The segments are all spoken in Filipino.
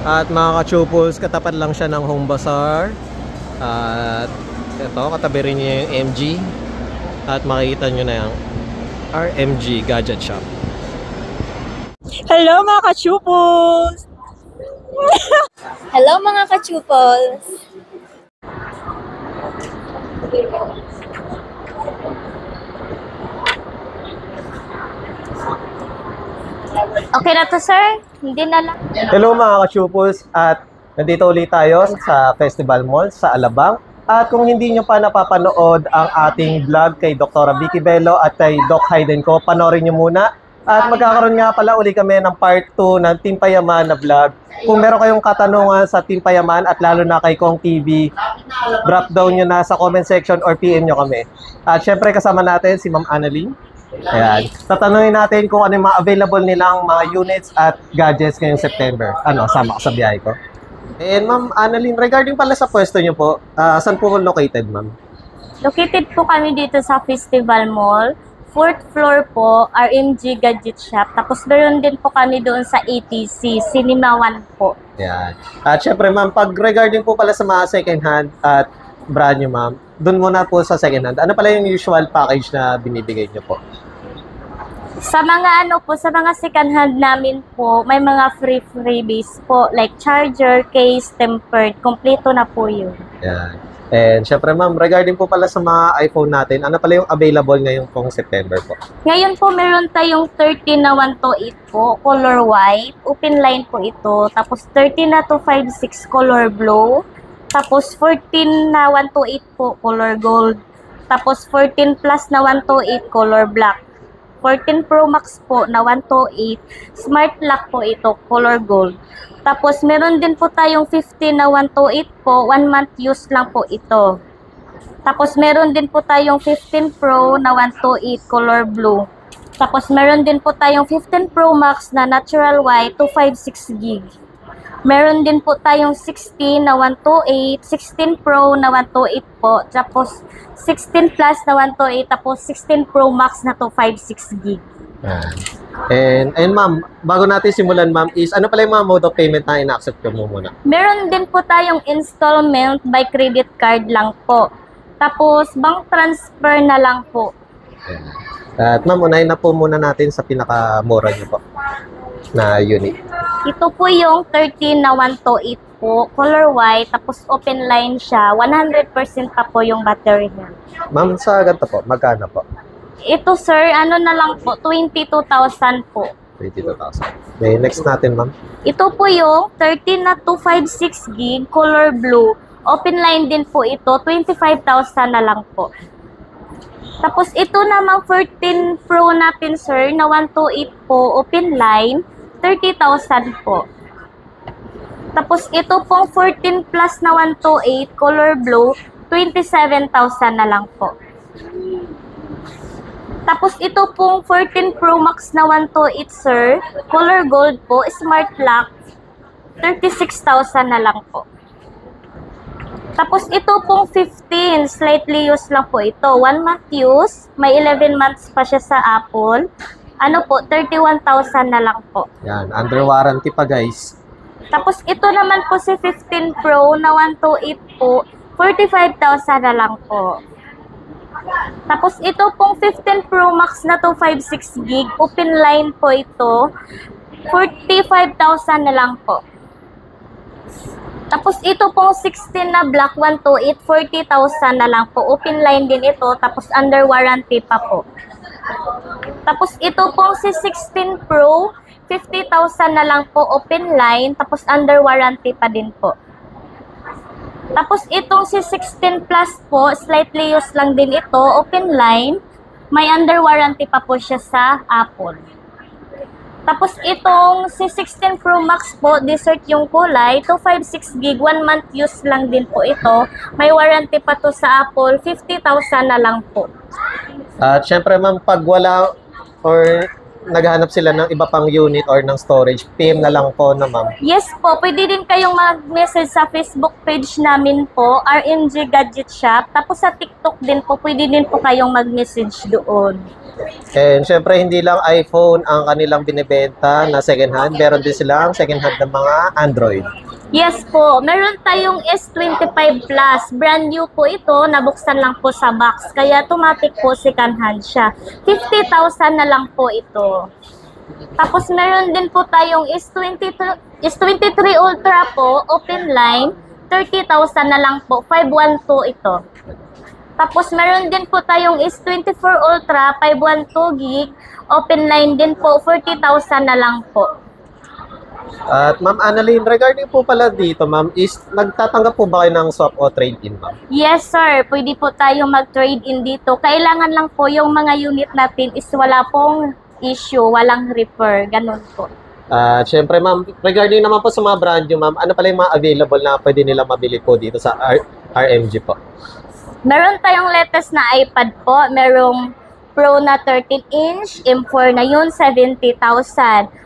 At mga ka-chupos, katapat lang siya ng Home Bazaar. At ito, katabi rin niya yung MG. At makikita nyo na yung RMG Gadget Shop. Hello mga ka-chupos! Hello mga ka-chupos! Okay na to, sir? Hindi na lang. Hello mga ka-chupos, at nandito ulit tayo sa Festival Mall sa Alabang. At kung hindi nyo pa napapanood ang ating vlog kay Dr. Vicky Bello at kay Doc Hayden ko, panoorin nyo muna. At magkakaroon nga pala uli kami ng part 2 ng Team Payaman na vlog. Kung meron kayong katanungan sa Team Payaman at lalo na kay Kong TV, drop down nyo na sa comment section or PM nyo kami. At syempre kasama natin si Ma'am Annalyn. Ayan. Tatanungin natin kung ano yung mga available nilang mga units at gadgets ngayong September. Sama ka sa biyahe ko. And Ma'am Annalyn, regarding pala sa pwesto nyo po, saan po located, Ma'am? Located po kami dito sa Festival Mall. 4th floor po, RMG Gadget Shop. Tapos meron din po kami doon sa ATC, Cinema 1 po. Ayan. At syempre, Ma'am, pag regarding po pala sa mga second hand at brand nyo, Ma'am, doon muna po sa second hand. Ano pala yung usual package na binibigay nyo po? Sa mga sa mga second hand namin po, may mga freebies po like charger, case, tempered, kompleto na po yun. Ayan. And syempre ma'am, regarding po pala sa mga iPhone natin, ano pala yung available ngayong pong September po? Ngayon po meron tayong 13 na 128 po, color white, open line po ito. Tapos 13 na 256 color blue. Tapos 14 na 128 po, color gold. Tapos 14 plus na 128 color black. 14 Pro Max po na 128, smart lock po ito, color gold. Tapos meron din po tayong 15 na 128 po, 1 month use lang po ito. Tapos meron din po tayong 15 Pro na 128 color blue. Tapos meron din po tayong 15 Pro Max na natural white 256 gig. Meron din po tayong 16 na 128, 16 Pro na 128 po, tapos 16 Plus na 128, tapos 16 Pro Max na 256 gig. And ma'am, bago natin simulan ma'am, is ano pala yung mga mode of payment na ina-accept ko mo muna? Meron din po tayong installment by credit card lang po. Tapos bank transfer na lang po. At ma'am, unahin na po muna natin sa pinakamura niyo po na unit. Ito po yung 13 na 128 po, color white, tapos open line siya. 100% pa po yung battery niya. Ma'am, sa ganito po, magkano po? Ito sir, ano na lang po, 22,000 po. 22,000. Okay, next natin ma'am. Ito po yung 13 na 256 gig, color blue. Open line din po ito, 25,000 na lang po. Tapos ito namang 14 Pro natin sir, na 128 po, open line, 30,000 po. Tapos ito pong 14 plus na 128 color blue, 27,000 na lang po. Tapos ito pong 14 Pro Max na 128 sir, color gold po, smart lock, 36,000 na lang po. Tapos ito pong 15, slightly used lang po ito. 1 month use, may 11 months pa siya sa Apple. Ano po, 31,000 na lang po. Yan, under warranty pa guys. Tapos ito naman po si 15 Pro na 128 po, 45,000 na lang po. Tapos ito pong 15 Pro Max na 256 gig, open line po ito, 45,000 na lang po. Tapos ito pong 16 na black 128, 40,000 na lang po. Open line din ito, tapos under warranty pa po. Tapos ito pong si 16 Pro, 50,000 na lang po open line, tapos under warranty pa din po. Tapos itong si 16 Plus po, slightly used lang din ito, open line, may under warranty pa po siya sa Apple. Tapos itong si 16 Pro Max po, dessert yung kulay, 256 gig, 1 month use lang din po ito. May warranty pa to sa Apple, 50,000 na lang po. At syempre ma'am, pag wala or naghahanap sila ng iba pang unit or ng storage, PM na lang po na ma'am. Yes po, pwede din kayong mag-message sa Facebook page namin po, RMG Gadget Shop. Tapos sa TikTok din po, pwede din po kayong mag-message doon. And syempre, hindi lang iPhone ang kanilang binibenta na second hand. Meron din silang second hand ng mga Android. Yes po, meron tayong S25 Plus. Brand new po ito, nabuksan lang po sa box. Kaya automatic po second hand siya. 50,000 na lang po ito. Tapos meron din po tayong S23 Ultra po, open line. 30,000 na lang po, 512 ito. Tapos meron din po tayong S24 Ultra, 512 gig, open line din po, 40,000 na lang po. At ma'am Annalyn, regarding po pala dito ma'am, is nagtatanggap po ba kayo ng swap o trade-in ma'am? Yes sir, pwede po tayo mag-trade-in dito. Kailangan lang po yung mga unit natin is wala pong issue, walang repair, ganun po. Syempre ma'am, regarding naman po sa mga brand new ma'am, ano pala yung mga available na pwede nila mabili po dito sa RMG po? Meron tayong latest na iPad po, merong Pro na 13-inch, M4 na yun, 70,000.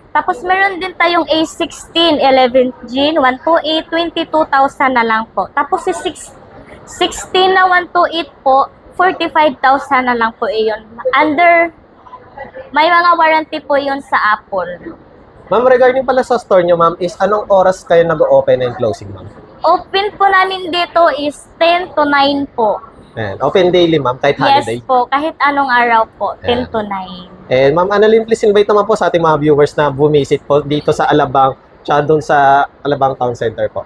Tapos meron din tayong A16, 11G, 128, 22,000 na lang po. Tapos si 16 na 128 po, 45,000 na lang po iyon. May mga warranty po yun sa Apple. Ma'am, regarding pala sa store nyo ma'am, is anong oras kayo nag-open and closing ma'am? Open po namin dito is 10 to 9 po. Ayan. Open daily ma'am, kahit holiday? Yes po, kahit anong araw po, 10 Ayan. to 9. And Ma'am Annalyn, please invite naman po sa ating mga viewers na bumisit po dito sa Alabang, tsaka doon sa Alabang Town Center po.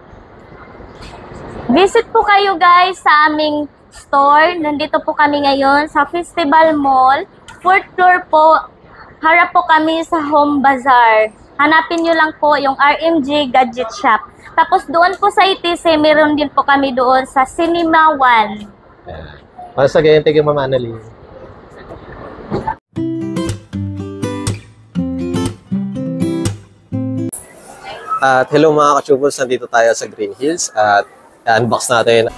Visit po kayo guys sa aming store. Nandito po kami ngayon sa Festival Mall. 4th floor po. Harap po kami sa Home Bazaar. Hanapin nyo lang po yung RMG Gadget Shop. Tapos doon po sa ITC, meron din po kami doon sa Cinema One. Once again, thank you Ma'am Annalyn. At hello mga ka-tubers, nandito tayo sa Green Hills at unbox natin